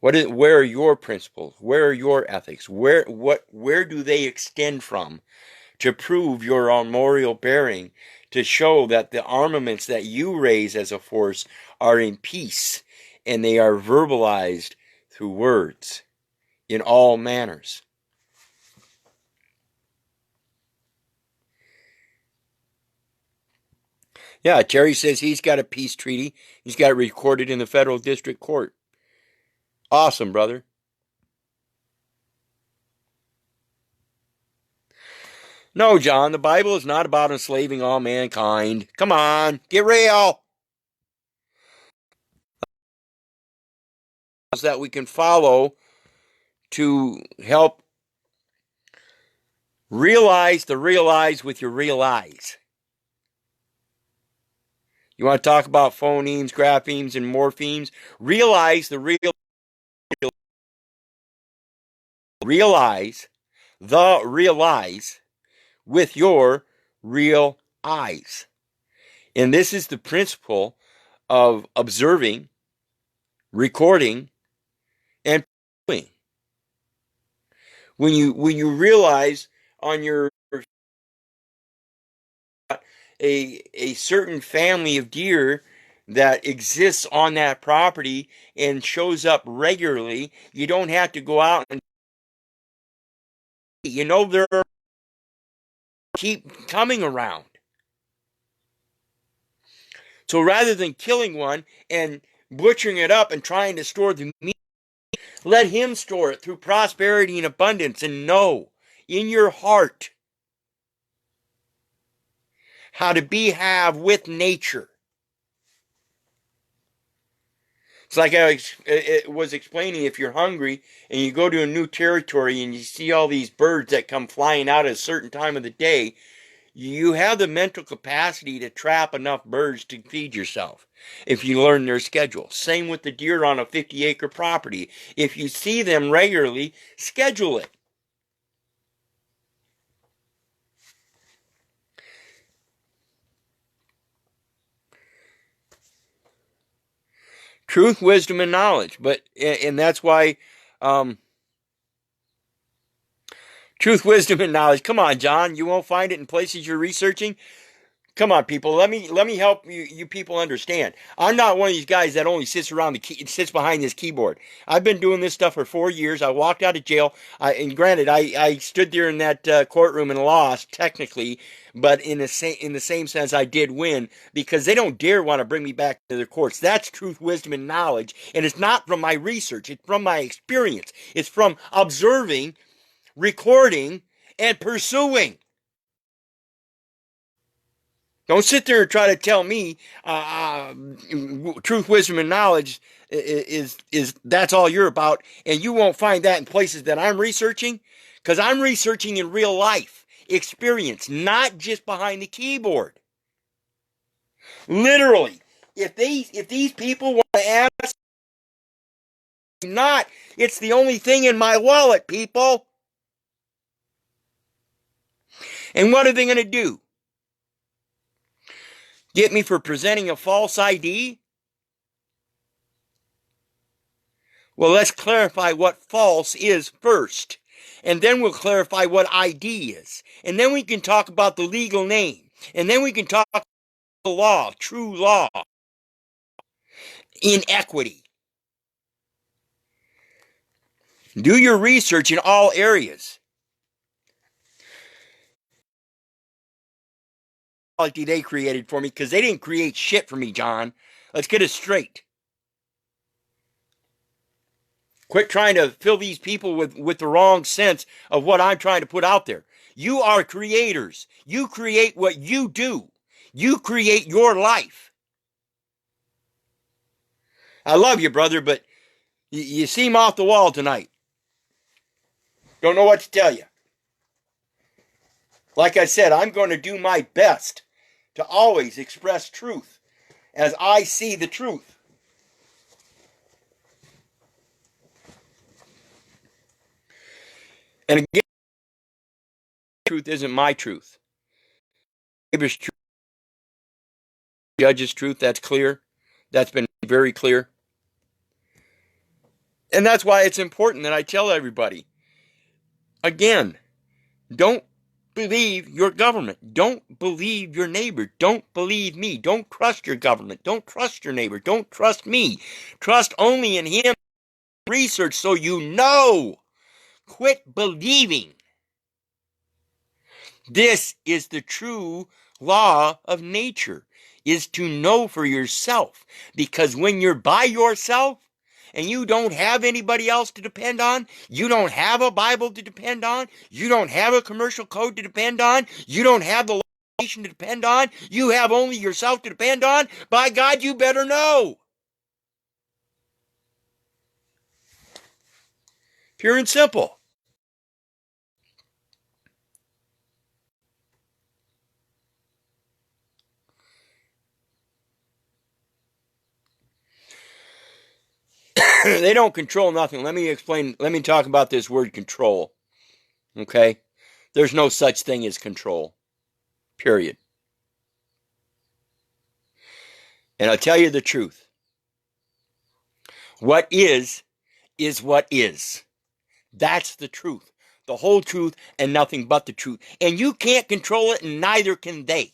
Where are your principles? Where are your ethics? Where do they extend from to prove your armorial bearing, to show that the armaments that you raise as a force are in peace and they are verbalized through words in all manners? Yeah, Terry says he's got a peace treaty. He's got it recorded in the federal district court. Awesome, brother. No, John, the Bible is not about enslaving all mankind. Come on, get real. That we can follow to help realize the realize with your real eyes. You want to talk about phonemes, graphemes, and morphemes? Realize the realize with your real eyes. And this is the principle of observing, recording, and doing. When you realize on your a certain family of deer that exists on that property and shows up regularly, you don't have to go out and they're keep coming around. So rather than killing one and butchering it up and trying to store the meat, let him store it through prosperity and abundance, and know in your heart how to have with nature. It's like I was explaining, if you're hungry and you go to a new territory and you see all these birds that come flying out at a certain time of the day, you have the mental capacity to trap enough birds to feed yourself if you learn their schedule. Same with the deer on a 50-acre property. If you see them regularly, schedule it. Truth, wisdom, and knowledge. And that's why truth, wisdom, and knowledge. Come on, John. You won't find it in places you're researching. Come on, people. Let me help you people understand. I'm not one of these guys that only sits behind this keyboard. I've been doing this stuff for 4 years. I walked out of jail. And granted, I stood there in that courtroom and lost technically, but in the same sense, I did win, because they don't dare want to bring me back to the courts. That's truth, wisdom, and knowledge, and it's not from my research. It's from my experience. It's from observing, recording, and pursuing. Don't sit there and try to tell me truth, wisdom, and knowledge is that's all you're about, and you won't find that in places that I'm researching, because I'm researching in real life experience, not just behind the keyboard. Literally, if these people want to ask, not, it's the only thing in my wallet, people. And what are they going to do? Get me for presenting a false ID? Well, let's clarify what false is first, and then we'll clarify what ID is, and then we can talk about the legal name, and then we can talk about the law, true law, inequity. Do your research in all areas. They created for me, because they didn't create shit for me, John. Let's get it straight. Quit trying to fill these people with the wrong sense of what I'm trying to put out there. You are creators. You create what you do. You create your life. I love you, brother, but you seem off the wall tonight. Don't know what to tell you. Like I said, I'm going to do my best to always express truth as I see the truth. And again, truth isn't my truth. Neighbor's truth judges truth. That's clear. That's been very clear. And that's why it's important that I tell everybody, again, don't believe your government. Don't believe your neighbor. Don't believe me. Don't trust your government. Don't trust your neighbor. Don't trust me. Trust only in him. Research so you know. Quit believing. This is the true law of nature, is to know for yourself. Because when you're by yourself and you don't have anybody else to depend on, you don't have a Bible to depend on, you don't have a commercial code to depend on, you don't have the nation to depend on, you have only yourself to depend on, by God, you better know. Pure and simple. They don't control nothing. Let me talk about this word control. Okay? There's no such thing as control. Period. And I'll tell you the truth. What is what is. That's the truth. The whole truth and nothing but the truth. And you can't control it, and neither can they.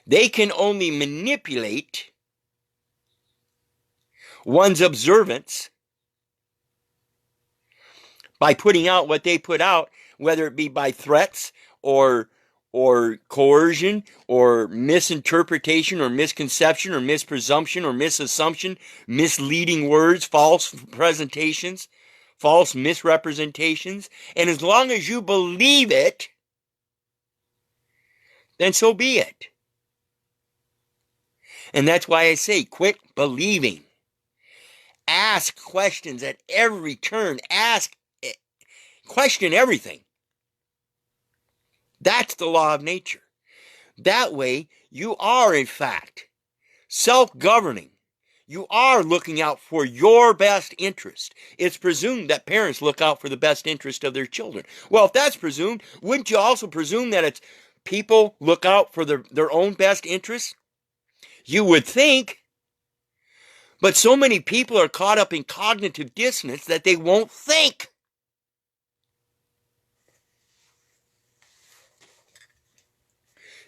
They can only manipulate one's observance by putting out what they put out, whether it be by threats or coercion or misinterpretation or misconception or mispresumption or misassumption, misleading words, false presentations, false misrepresentations. And as long as you believe it, then so be it. And that's why I say, quit believing. Ask questions at every turn. Question everything. That's the law of nature. That way, you are, in fact, self-governing. You are looking out for your best interest. It's presumed that parents look out for the best interest of their children. Well, if that's presumed, wouldn't you also presume that it's people look out for their own best interests? You would think. But so many people are caught up in cognitive dissonance that they won't think.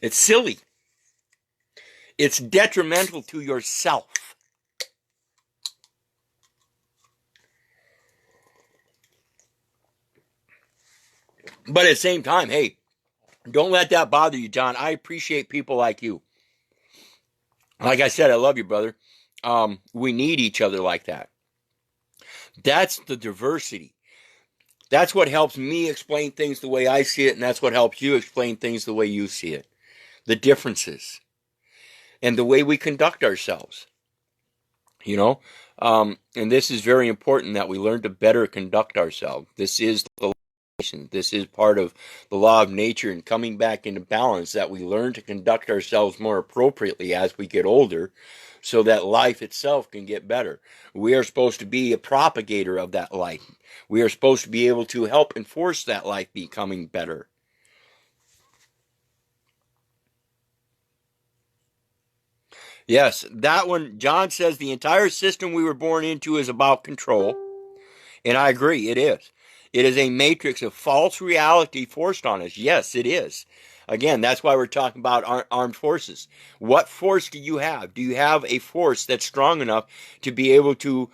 It's silly. It's detrimental to yourself. But at the same time, hey, don't let that bother you, John. I appreciate people like you. Like I said, I love you, brother. We need each other like that. That's the diversity. That's what helps me explain things the way I see it, and that's what helps you explain things the way you see it. The differences. And the way we conduct ourselves. You know? And this is very important that we learn to better conduct ourselves. This is the this is part of the law of nature and coming back into balance, that we learn to conduct ourselves more appropriately as we get older so that life itself can get better. We are supposed to be a propagator of that life. We are supposed to be able to help enforce that life becoming better. Yes, that one, John says the entire system we were born into is about control. And I agree, it is. It is a matrix of false reality forced on us. Yes, it is. Again, that's why we're talking about armed forces. What force do you have? Do you have a force that's strong enough to be able to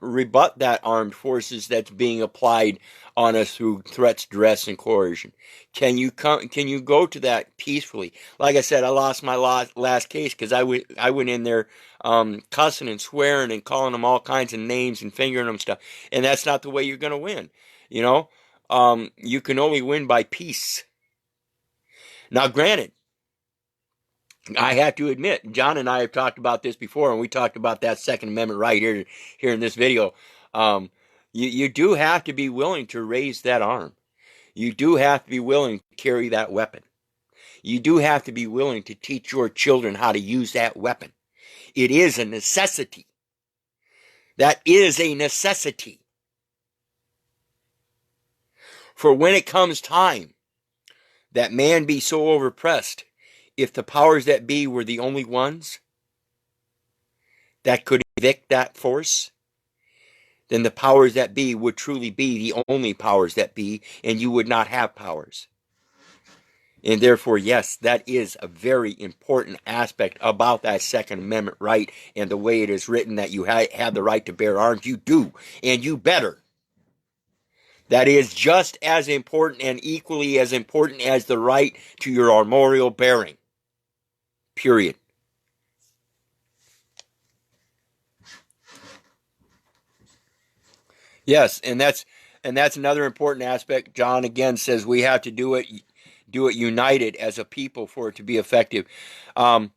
rebut that armed forces that's being applied on us through threats, duress, and coercion? Can you go to that peacefully? Like I said, I lost my last case because I went in there cussing and swearing and calling them all kinds of names and fingering them stuff. And that's not the way you're going to win. You know, you can only win by peace. Now, granted, I have to admit, John and I have talked about this before, and we talked about that Second Amendment right here in this video. You do have to be willing to raise that arm. You do have to be willing to carry that weapon. You do have to be willing to teach your children how to use that weapon. It is a necessity. That is a necessity. For when it comes time that man be so overpressed if the powers that be were the only ones that could evict that force, then the powers that be would truly be the only powers that be, and you would not have powers. And therefore, yes, that is a very important aspect about that Second Amendment right, and the way it is written that you have the right to bear arms. You do, and you better. That is just as important and equally as important as the right to your armorial bearing. Period. Yes, and that's another important aspect. John again says we have to do it united as a people for it to be effective. One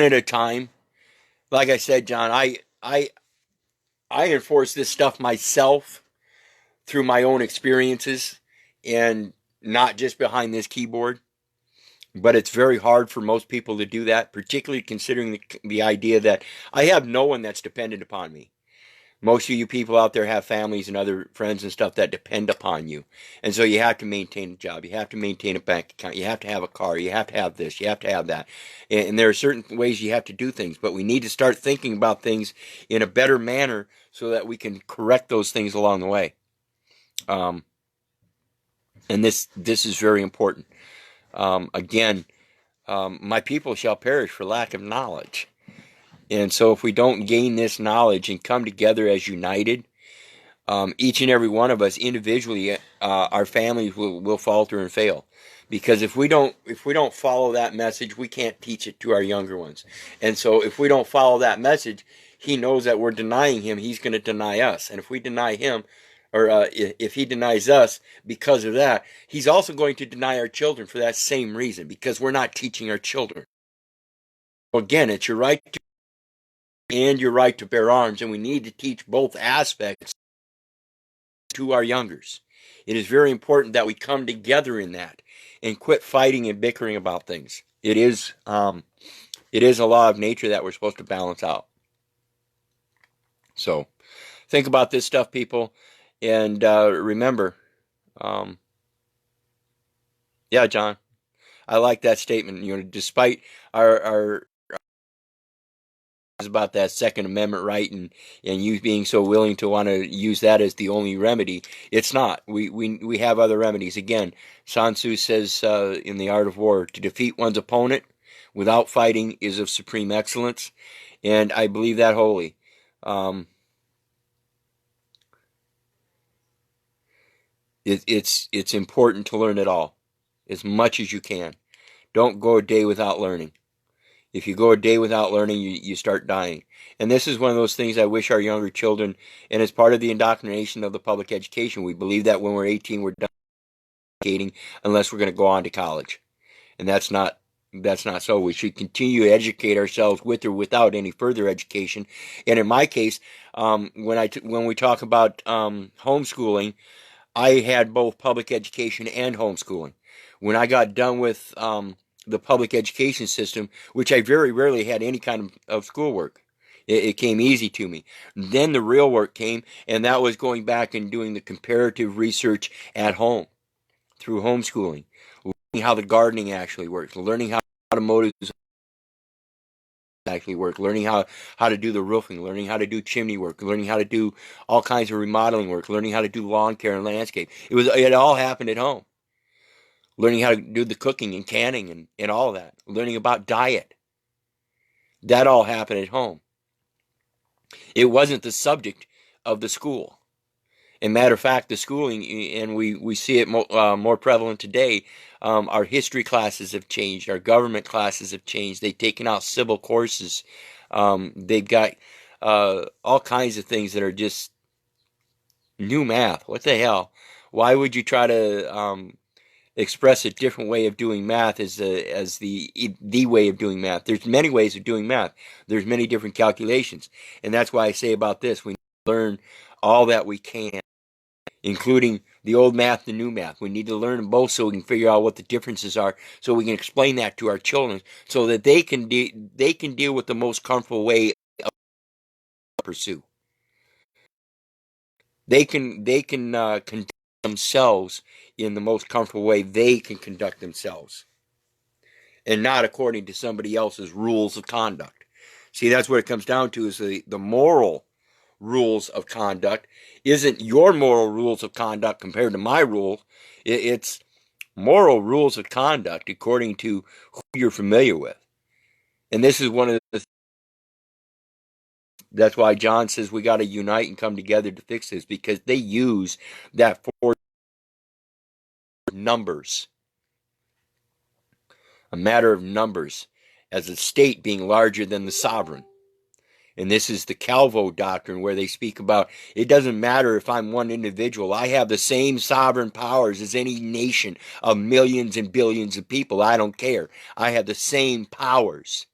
at a time. Like I said, John, I enforce this stuff myself through my own experiences and not just behind this keyboard. But it's very hard for most people to do that, particularly considering the idea that I have no one that's dependent upon me. Most of you people out there have families and other friends and stuff that depend upon you. And so you have to maintain a job. You have to maintain a bank account. You have to have a car. You have to have this. You have to have that. And there are certain ways you have to do things. But we need to start thinking about things in a better manner so that we can correct those things along the way. And this is very important. Again, my people shall perish for lack of knowledge. And so if we don't gain this knowledge and come together as united, each and every one of us individually, our families will falter and fail. Because if we don't follow that message, we can't teach it to our younger ones. And so if we don't follow that message, he knows that we're denying him, he's going to deny us. And if we deny him, or if he denies us because of that, he's also going to deny our children for that same reason, because we're not teaching our children. Again, it's your right to and your right to bear arms, and we need to teach both aspects to our youngers. It is very important that we come together in that and quit fighting and bickering about things. It is a law of nature that we're supposed to balance out. So think about this stuff, people, and remember, yeah, John, I like that statement. You know, despite our about that Second Amendment right and you being so willing to want to use that as the only remedy, it's not. We have other remedies. Again, Sun Tzu says in The Art of War, to defeat one's opponent without fighting is of supreme excellence, and I believe that wholly. It's important to learn it all as much as you can. Don't go a day without learning. If you go a day without learning, you start dying. And this is one of those things I wish our younger children, and as part of the indoctrination of the public education, we believe that when we're 18, we're done educating unless we're going to go on to college. And that's not so. We should continue to educate ourselves with or without any further education. And in my case, when we talk about homeschooling, I had both public education and homeschooling. When I got done with the public education system, which I very rarely had any kind of schoolwork. It came easy to me. Then the real work came, and that was going back and doing the comparative research at home through homeschooling, learning how the gardening actually works, learning how automotive actually work, learning how to do the roofing, learning how to do chimney work, learning how to do all kinds of remodeling work, learning how to do lawn care and landscape. It all happened at home. Learning how to do the cooking and canning and all of that. Learning about diet. That all happened at home. It wasn't the subject of the school. And matter of fact, the schooling, and we see it more prevalent today, our history classes have changed. Our government classes have changed. They've taken out civil courses. They've got all kinds of things that are just new math. What the hell? Why would you try to express a different way of doing math as the way of doing math? There's many ways of doing math. There's many different calculations. And that's why I say about this, we need to learn all that we can, including the old math and new math. We need to learn them both so we can figure out what the differences are, so we can explain that to our children so that they can deal with the most comfortable way of pursue. They can conduct themselves in the most comfortable way they can conduct themselves, and not according to somebody else's rules of conduct. See, that's what it comes down to, is the moral rules of conduct isn't your moral rules of conduct compared to my rules. It's moral rules of conduct according to who you're familiar with. And this is one of the that's why John says we got to unite and come together to fix this, because they use that for numbers, a matter of numbers, as a state being larger than the sovereign. And this is the Calvo doctrine, where they speak about it doesn't matter if I'm one individual. I have the same sovereign powers as any nation of millions and billions of people. I don't care. I have the same powers,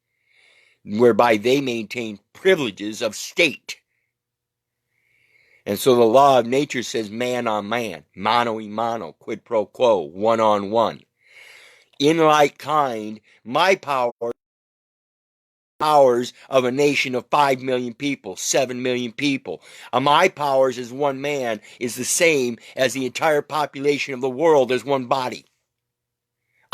whereby they maintain privileges of state. And so the law of nature says man on man, mano y mano, quid pro quo, one on one. In like kind, my powers of a nation of 5 million people, 7 million people. My powers as one man is the same as the entire population of the world as one body.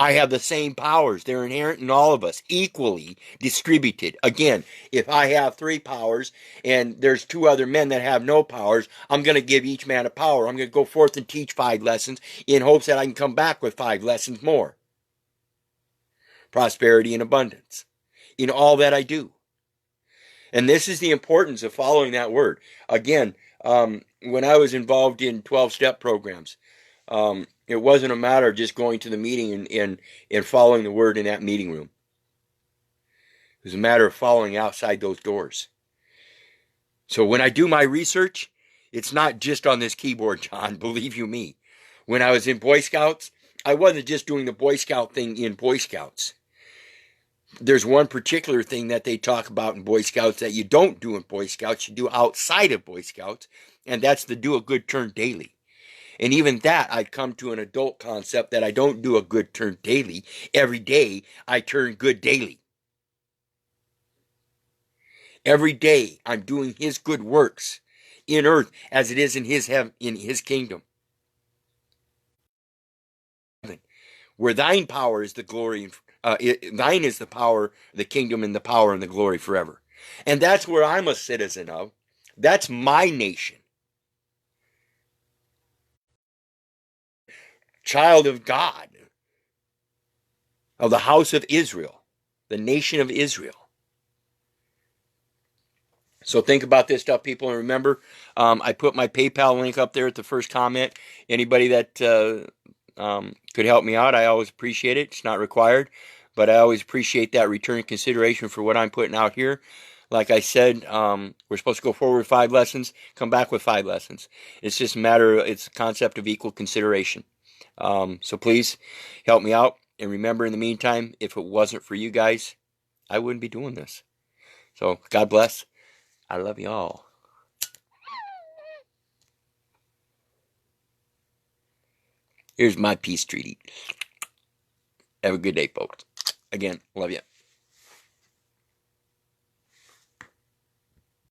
I have the same powers. They're inherent in all of us, equally distributed. Again, if I have 3 powers and there's 2 other men that have no powers, I'm going to give each man a power. I'm going to go forth and teach 5 lessons in hopes that I can come back with 5 lessons more. Prosperity and abundance in all that I do. And this is the importance of following that word. Again, when I was involved in 12-step programs, it wasn't a matter of just going to the meeting and following the word in that meeting room. It was a matter of following outside those doors. So when I do my research, it's not just on this keyboard, John, believe you me. When I was in Boy Scouts, I wasn't just doing the Boy Scout thing in Boy Scouts. There's one particular thing that they talk about in Boy Scouts that you don't do in Boy Scouts, you do outside of Boy Scouts, and that's to do a good turn daily. And even that, I'd come to an adult concept that I don't do a good turn daily. Every day, I turn good daily. Every day, I'm doing His good works in earth as it is in His heaven, in His kingdom. Where thine power is the glory, thine is the power, the kingdom, and the power and the glory forever. And that's where I'm a citizen of. That's my nation. Child of God, of the house of Israel, the nation of Israel. So think about this stuff, people, and remember, I put my PayPal link up there at the first comment. Anybody that could help me out, I always appreciate it. It's not required, but I always appreciate that return consideration for what I'm putting out here. Like I said, we're supposed to go forward with 5 lessons, come back with 5 lessons. It's just a matter, it's a concept of equal consideration. So please help me out. And remember, in the meantime, if it wasn't for you guys, I wouldn't be doing this. So God bless. I love you all. Here's my peace treaty. Have a good day, folks. Again, love you.